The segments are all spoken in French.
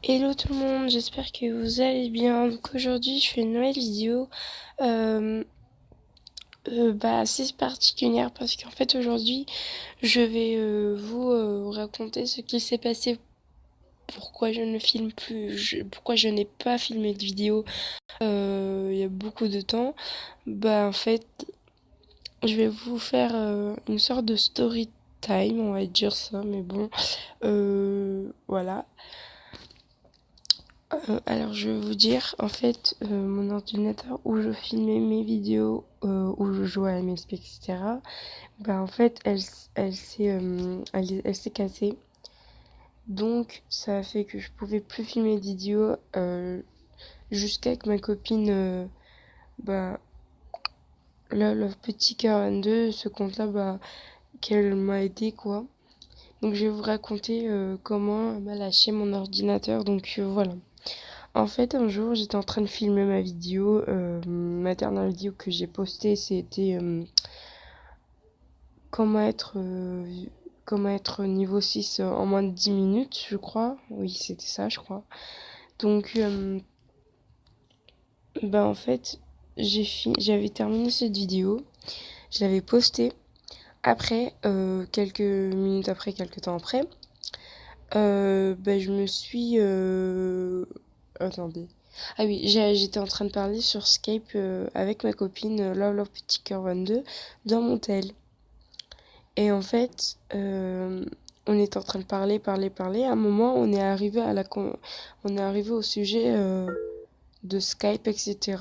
Hello tout le monde, j'espère que vous allez bien. Donc aujourd'hui je fais une nouvelle vidéo euh, assez particulière parce qu'en fait aujourd'hui je vais vous raconter ce qui s'est passé, pourquoi je ne filme plus, pourquoi je n'ai pas filmé de vidéo il y a beaucoup de temps. En fait je vais vous faire une sorte de story time, on va dire ça, mais bon, voilà. Alors je vais vous dire, en fait, mon ordinateur où je filmais mes vidéos, où je jouais à MSP, etc. En fait, elle s'est cassée. Donc, ça a fait que je pouvais plus filmer de vidéos jusqu'à que ma copine, bah, là, le petit 42, ce compte-là, qu'elle m'a aidé, quoi. Donc, je vais vous raconter comment elle m'a lâché mon ordinateur. Donc, voilà. En fait, un jour, j'étais en train de filmer ma vidéo. Ma dernière vidéo que j'ai postée, c'était comment être, euh, comment être niveau 6 en moins de 10 minutes, je crois. Oui, c'était ça, je crois. Donc, en fait, j'avais terminé cette vidéo. Je l'avais postée. Après, quelques minutes après, quelques temps après, je me suis... Attendez. Ah oui, j'étais en train de parler sur Skype avec ma copine Love Love Petit Cœur 22 dans mon tel. Et en fait, on est en train de parler. À un moment, on est arrivé au sujet de Skype, etc.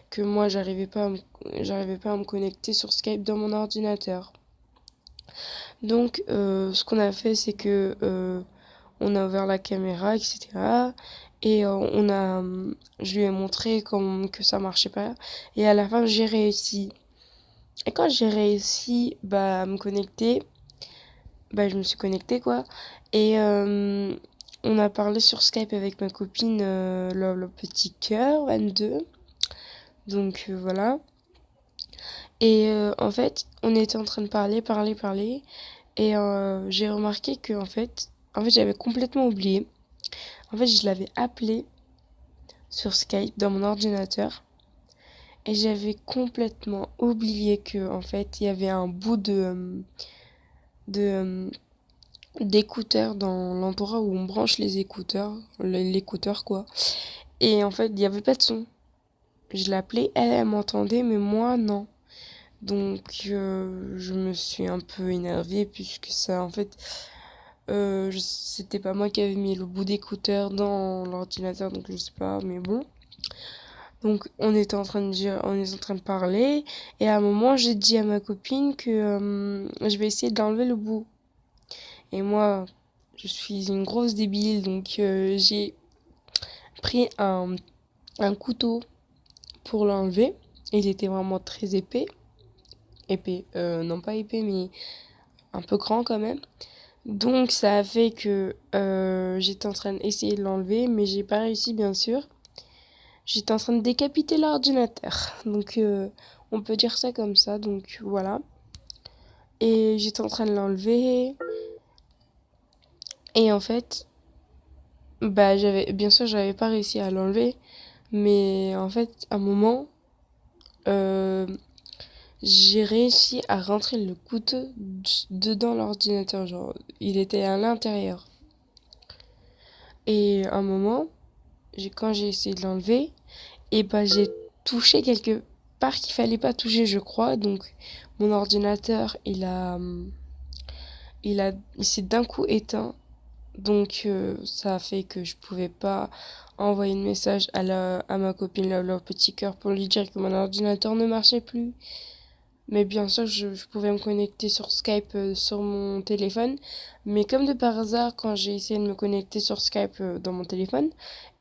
Que moi, j'arrivais pas à me connecter sur Skype dans mon ordinateur. Donc, ce qu'on a fait, c'est que on a ouvert la caméra, etc. Et je lui ai montré que ça marchait pas. Et à la fin, j'ai réussi. Et quand j'ai réussi à me connecter, je me suis connectée quoi. Et on a parlé sur Skype avec ma copine, le petit cœur 22. Donc voilà. Et en fait, on était en train de parler. Et j'ai remarqué que en fait, j'avais complètement oublié. En fait, je l'avais appelé sur Skype dans mon ordinateur et j'avais complètement oublié que en fait, il y avait un bout de d'écouteur dans l'endroit où on branche les écouteurs, l'écouteur quoi. Et en fait, il n'y avait pas de son. Je l'appelais, elle m'entendait, mais moi non. Donc je me suis un peu énervée puisque ça en fait c'était pas moi qui avais mis le bout d'écouteur dans l'ordinateur, donc je sais pas, mais bon. Donc on est en train de parler et à un moment j'ai dit à ma copine que je vais essayer d'enlever le bout. Et moi je suis une grosse débile, donc j'ai pris un couteau pour l'enlever. Il était vraiment très épais. Épais, non pas épais mais un peu grand quand même. Donc ça a fait que j'étais en train d'essayer de l'enlever mais j'ai pas réussi bien sûr. J'étais en train de décapiter l'ordinateur. Donc on peut dire ça comme ça. Donc voilà. Et j'étais en train de l'enlever. Et en fait, bien sûr, j'avais pas réussi à l'enlever. Mais en fait, à un moment, euh, j'ai réussi à rentrer le couteau dedans l'ordinateur. Genre, il était à l'intérieur. Et à un moment, quand j'ai essayé de l'enlever, et j'ai touché quelque part qu'il fallait pas toucher, je crois. Donc, mon ordinateur, il s'est d'un coup éteint. Donc, ça a fait que je pouvais pas envoyer de message à ma copine, leur petit cœur, pour lui dire que mon ordinateur ne marchait plus. Mais bien sûr, je pouvais me connecter sur Skype sur mon téléphone. Mais comme de par hasard, quand j'ai essayé de me connecter sur Skype dans mon téléphone,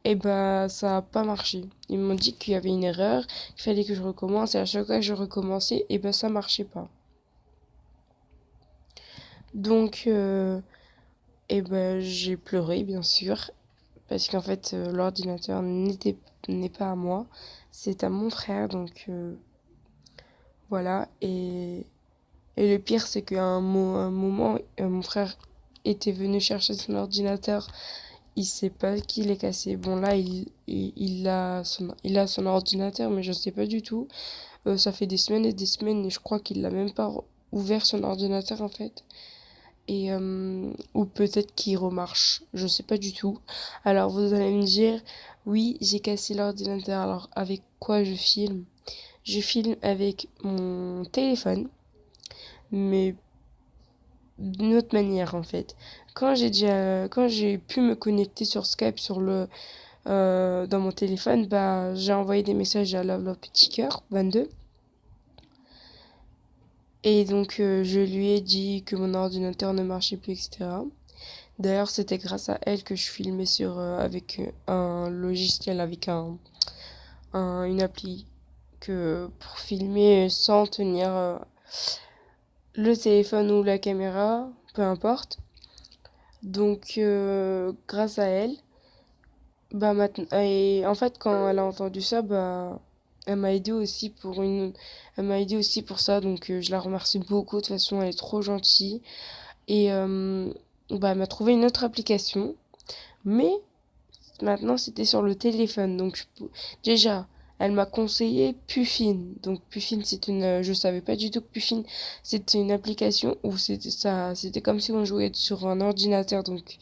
ça n'a pas marché. Ils m'ont dit qu'il y avait une erreur, qu'il fallait que je recommence. Et à chaque fois que je recommençais, ça marchait pas. Donc, j'ai pleuré, bien sûr. Parce qu'en fait, l'ordinateur n'est pas à moi. C'est à mon frère. Donc, voilà. Et le pire, c'est qu'à un moment, mon frère était venu chercher son ordinateur il sait pas qu'il est cassé. Bon, là, il a son ordinateur, mais je sais pas du tout. Ça fait des semaines et des semaines et je crois qu'il l'a même pas ouvert son ordinateur en fait. Et ou peut-être qu'il remarche, je sais pas du tout. Alors vous allez me dire, oui, j'ai cassé l'ordinateur. Alors avec quoi je filme? Je filme avec mon téléphone, mais d'une autre manière en fait. Quand j'ai pu me connecter sur Skype dans mon téléphone, bah j'ai envoyé des messages à Love Love Petit Cœur 22. Et donc, je lui ai dit que mon ordinateur ne marchait plus, etc. D'ailleurs, c'était grâce à elle que je filmais avec un logiciel, avec une appli pour filmer sans tenir le téléphone ou la caméra, peu importe. Donc, grâce à elle, bah maintenant, et en fait, quand elle a entendu ça, bah, elle m'a aidé aussi elle m'a aidé aussi pour ça. Donc, je la remercie beaucoup. De toute façon, elle est trop gentille. Et bah, elle m'a trouvé une autre application. Mais maintenant, c'était sur le téléphone. Donc, déjà, elle m'a conseillé Puffin. Donc, Puffin, je savais pas du tout que Puffin, c'était une application où c'était comme si on jouait sur un ordinateur. Donc,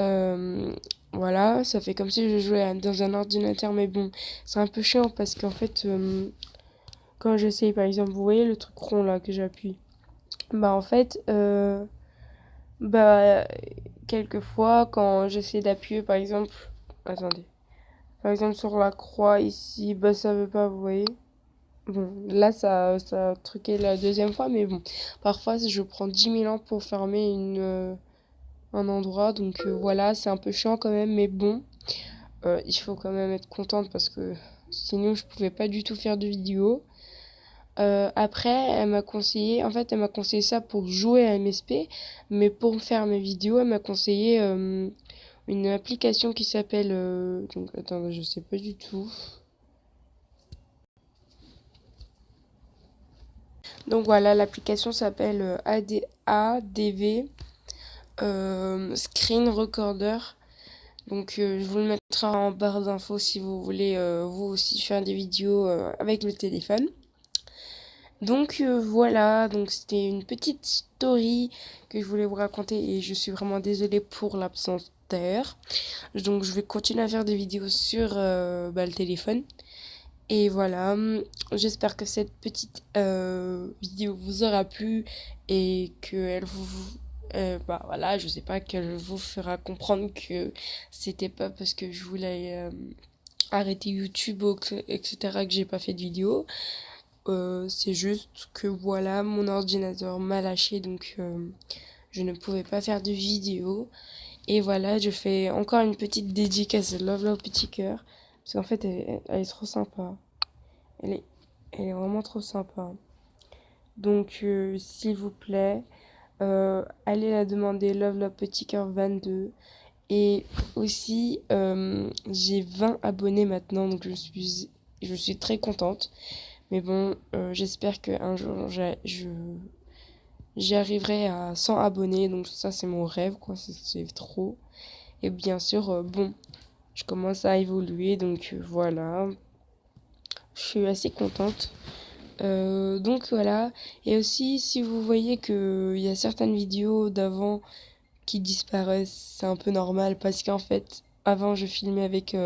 euh, voilà, ça fait comme si je jouais dans un ordinateur. Mais bon, c'est un peu chiant parce qu'en fait, quand j'essaye, par exemple, vous voyez le truc rond là que j'appuie. Bah, en fait, bah, quelquefois, quand j'essaie d'appuyer, par exemple, attendez, par exemple sur la croix ici, bah ça veut pas, vous voyez. Bon, là ça a truqué la deuxième fois, mais bon, parfois je prends 10 000 ans pour fermer un endroit, donc voilà, c'est un peu chiant quand même, mais bon, il faut quand même être contente parce que sinon je pouvais pas du tout faire de vidéo. Après, elle m'a conseillé ça pour jouer à MSP, mais pour faire mes vidéos, elle m'a conseillé une application qui s'appelle, donc, attends, je sais pas du tout. Donc voilà, l'application s'appelle ADV Screen Recorder. Donc je vous le mettrai en barre d'infos si vous voulez vous aussi faire des vidéos avec le téléphone. Donc voilà, donc c'était une petite story que je voulais vous raconter et je suis vraiment désolée pour l'absence d'air. Donc je vais continuer à faire des vidéos sur le téléphone. Et voilà, j'espère que cette petite vidéo vous aura plu et qu'elle bah voilà, je sais pas, qu'elle vous fera comprendre que c'était pas parce que je voulais arrêter YouTube, etc., que j'ai pas fait de vidéo. C'est juste que voilà, mon ordinateur m'a lâché donc je ne pouvais pas faire de vidéo. Et voilà, je fais encore une petite dédicace à Love Love Petit Cœur. Parce qu'en fait, elle est trop sympa. Elle est, elle est vraiment trop sympa. Donc, s'il vous plaît, allez la demander Love Love Petit Cœur 22. Et aussi, j'ai 20 abonnés maintenant, donc je suis très contente. Mais bon, j'espère qu'un jour, j'y arriverai à 100 abonnés. Donc ça, c'est mon rêve, quoi. C'est trop. Et bien sûr, bon, je commence à évoluer. Donc voilà, je suis assez contente. Donc voilà. Et aussi, si vous voyez qu'il y a certaines vidéos d'avant qui disparaissent, c'est un peu normal. Parce qu'en fait, avant, je filmais avec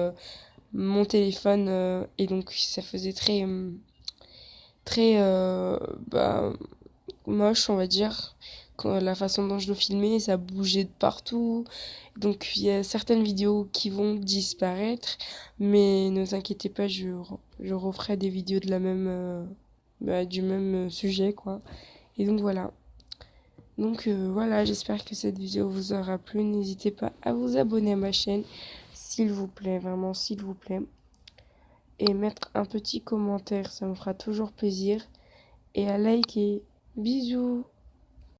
mon téléphone. Et donc, ça faisait très bah, moche, on va dire. La façon dont je le filmais, ça bougeait de partout. Donc il y a certaines vidéos qui vont disparaître, mais ne vous inquiétez pas, je referai des vidéos du même sujet, quoi. Et donc voilà. Donc voilà, j'espère que cette vidéo vous aura plu. N'hésitez pas à vous abonner à ma chaîne, s'il vous plaît, vraiment s'il vous plaît. Et mettre un petit commentaire, ça me fera toujours plaisir. Et à liker. Bisous!